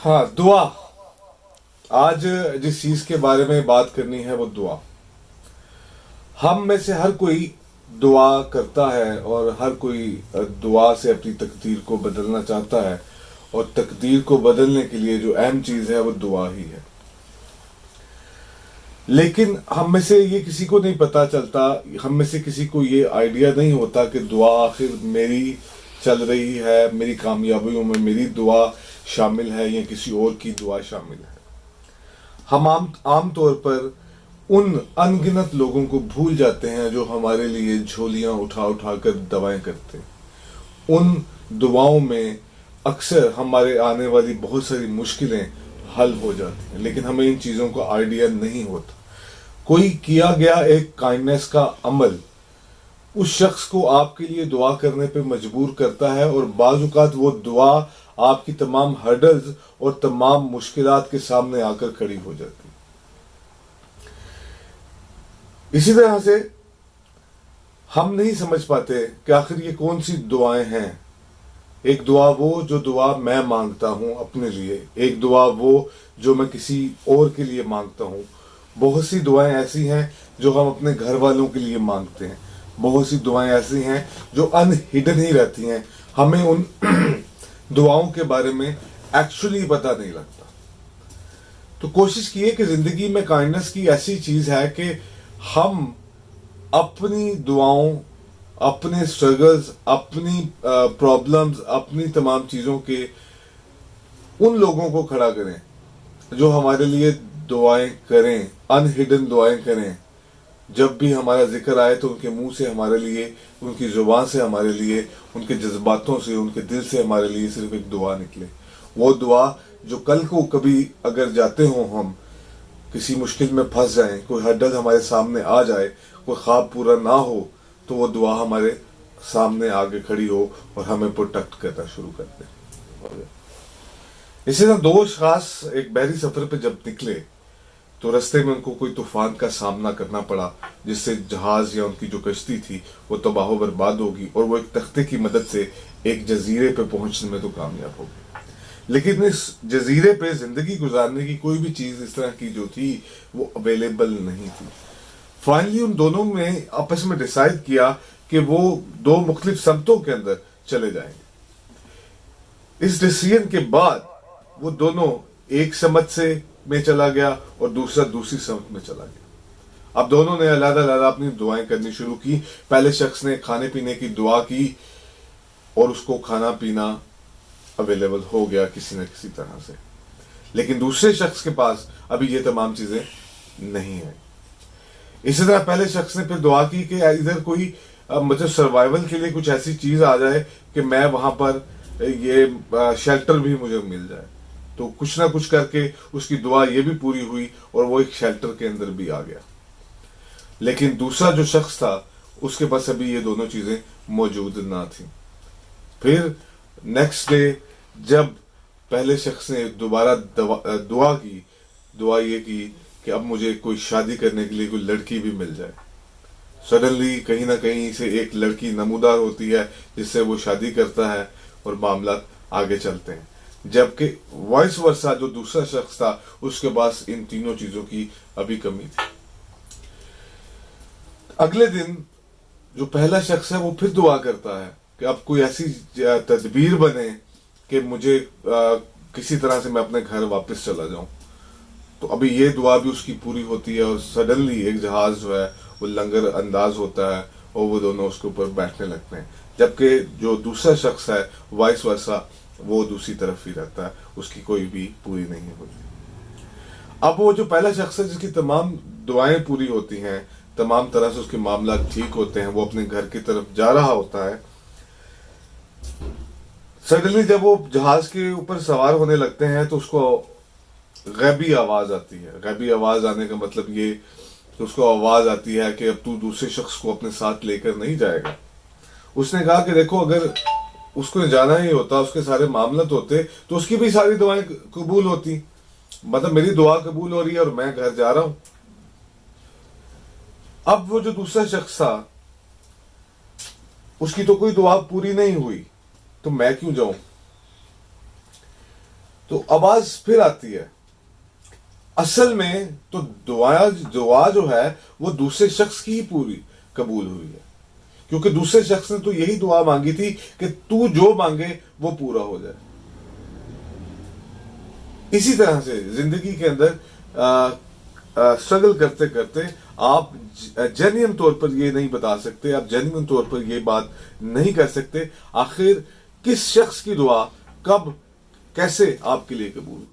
ہاں، دعا. آج جس چیز کے بارے میں بات کرنی ہے وہ دعا. ہم میں سے ہر کوئی دعا کرتا ہے اور ہر کوئی دعا سے اپنی تقدیر کو بدلنا چاہتا ہے، اور تقدیر کو بدلنے کے لیے جو اہم چیز ہے وہ دعا ہی ہے. لیکن ہم میں سے یہ کسی کو نہیں پتا چلتا، ہم میں سے کسی کو یہ آئیڈیا نہیں ہوتا کہ دعا آخر میری چل رہی ہے، میری کامیابیوں میں میری دعا شامل ہے یا کسی اور کی دعا شامل ہے. ہم عام طور پر ان ان گنت لوگوں کو بھول جاتے ہیں جو ہمارے لیے جھولیاں اٹھا اٹھا کر دعائیں کرتے ہیں. ان دعاؤں میں اکثر ہمارے آنے والی بہت ساری مشکلیں حل ہو جاتی ہیں، لیکن ہمیں ان چیزوں کا آئیڈیا نہیں ہوتا. کوئی کیا گیا ایک کائنڈنس کا عمل اس شخص کو آپ کے لیے دعا کرنے پہ مجبور کرتا ہے، اور بعض اوقات وہ دعا آپ کی تمام ہرڈلز اور تمام مشکلات کے سامنے آ کر کھڑی ہو جاتی ہے. اسی طرح سے ہم نہیں سمجھ پاتے کہ آخر یہ کون سی دعائیں ہیں. ایک دعا وہ جو دعا میں مانگتا ہوں اپنے لیے، ایک دعا وہ جو میں کسی اور کے لیے مانگتا ہوں. بہت سی دعائیں ایسی ہیں جو ہم اپنے گھر والوں کے لیے مانگتے ہیں. بہت سی دعائیں ایسی ہیں جو ان ہڈن ہی رہتی ہیں، ہمیں ان دعاؤں کے بارے میں ایکچولی پتہ نہیں لگتا. تو کوشش کیے کہ زندگی میں کائنڈنس کی ایسی چیز ہے کہ ہم اپنی دعاؤں، اپنے سٹرگلز، اپنی پرابلمز، اپنی تمام چیزوں کے ان لوگوں کو کھڑا کریں جو ہمارے لیے دعائیں کریں، ان ہڈن دعائیں کریں. جب بھی ہمارا ذکر آئے تو ان کے منہ سے ہمارے لیے، ان کی زبان سے ہمارے لیے، ان کے جذباتوں سے، ان کے دل سے ہمارے لیے صرف ایک دعا نکلے. وہ دعا جو کل کو کبھی اگر جاتے ہوں، ہم کسی مشکل میں پھنس جائیں، کوئی ہرڈل ہمارے سامنے آ جائے، کوئی خواب پورا نہ ہو، تو وہ دعا ہمارے سامنے آگے کھڑی ہو اور ہمیں پروٹیکٹ کرنا شروع کر دے. اسی طرح دو اشخاص ایک بحری سفر پہ جب نکلے تو رستے میں ان کو کوئی طوفان کا سامنا کرنا پڑا، جس سے جہاز یا ان کی جو کشتی تھی وہ تباہ و برباد ہوگی، اور وہ ایک تختے کی مدد سے ایک جزیرے پہ پہنچنے میں تو کامیاب ہو گئی. لیکن اس جزیرے پہ زندگی گزارنے کی کوئی بھی چیز اس طرح کی جو تھی وہ اویلیبل نہیں تھی. فائنلی ان دونوں نے آپس میں ڈیسائیڈ کیا کہ وہ دو مختلف سمتوں کے اندر چلے جائیں گے. اس ڈیسیژن کے بعد وہ دونوں ایک سمت سے میں چلا گیا اور دوسرا دوسری سمت میں چلا گیا. اب دونوں نے علیحدہ علیحدہ اپنی دعائیں کرنی شروع کی. پہلے شخص نے کھانے پینے کی دعا کی اور اس کو کھانا پینا اویلیبل ہو گیا کسی نہ کسی طرح سے، لیکن دوسرے شخص کے پاس ابھی یہ تمام چیزیں نہیں ہیں. اسی طرح پہلے شخص نے پھر دعا کی کہ ادھر کوئی مجھے سروائیول کے لیے کچھ ایسی چیز آ جائے کہ میں وہاں پر یہ شیلٹر بھی مجھے مل جائے. تو کچھ نہ کچھ کر کے اس کی دعا یہ بھی پوری ہوئی اور وہ ایک شیلٹر کے اندر بھی آ گیا. لیکن دوسرا جو شخص تھا اس کے پاس ابھی یہ دونوں چیزیں موجود نہ تھیں. پھر نیکسٹ ڈے جب پہلے شخص نے دوبارہ دعا کی، دعا یہ کی کہ اب مجھے کوئی شادی کرنے کے لیے کوئی لڑکی بھی مل جائے. سڈنلی کہیں نہ کہیں سے ایک لڑکی نمودار ہوتی ہے جس سے وہ شادی کرتا ہے اور معاملات آگے چلتے ہیں. جبکہ وائس ورسا جو دوسرا شخص تھا اس کے پاس ان تینوں چیزوں کی ابھی کمی تھی. اگلے دن جو پہلا شخص ہے وہ پھر دعا کرتا ہے کہ اب کوئی ایسی تدبیر بنے کہ مجھے کسی طرح سے میں اپنے گھر واپس چلا جاؤں. تو ابھی یہ دعا بھی اس کی پوری ہوتی ہے اور سڈنلی ایک جہاز جو ہے وہ لنگر انداز ہوتا ہے اور وہ دونوں اس کے اوپر بیٹھنے لگتے ہیں. جبکہ جو دوسرا شخص ہے وائس ورسا وہ دوسری طرف ہی رہتا ہے، اس کی کوئی بھی پوری نہیں ہوتی. اب وہ جو پہلا شخص ہے جس کی تمام دعائیں پوری ہوتی ہیں، تمام طرح سے اس کے معاملات ٹھیک ہوتے ہیں، وہ اپنے گھر کی طرف جا رہا ہوتا ہے. سڈنلی جب وہ جہاز کے اوپر سوار ہونے لگتے ہیں تو اس کو غیبی آواز آتی ہے. غیبی آواز آنے کا مطلب یہ کہ اس کو آواز آتی ہے کہ اب تو دوسرے شخص کو اپنے ساتھ لے کر نہیں جائے گا. اس نے کہا کہ دیکھو اگر اس کو جانا ہی ہوتا، اس کے سارے معاملات ہوتے تو اس کی بھی ساری دعائیں قبول ہوتی. مطلب میری دعا قبول ہو رہی ہے اور میں گھر جا رہا ہوں. اب وہ جو دوسرا شخص تھا اس کی تو کوئی دعا پوری نہیں ہوئی، تو میں کیوں جاؤں. تو آواز پھر آتی ہے، اصل میں تو دعا جو ہے وہ دوسرے شخص کی ہی پوری قبول ہوئی ہے، کیونکہ دوسرے شخص نے تو یہی دعا مانگی تھی کہ تو جو مانگے وہ پورا ہو جائے۔ اسی طرح سے زندگی کے اندر اسٹرگل کرتے کرتے آپ جینوئن طور پر یہ نہیں بتا سکتے، آپ جینوئن طور پر یہ بات نہیں کر سکتے آخر کس شخص کی دعا کب کیسے آپ کے لیے قبول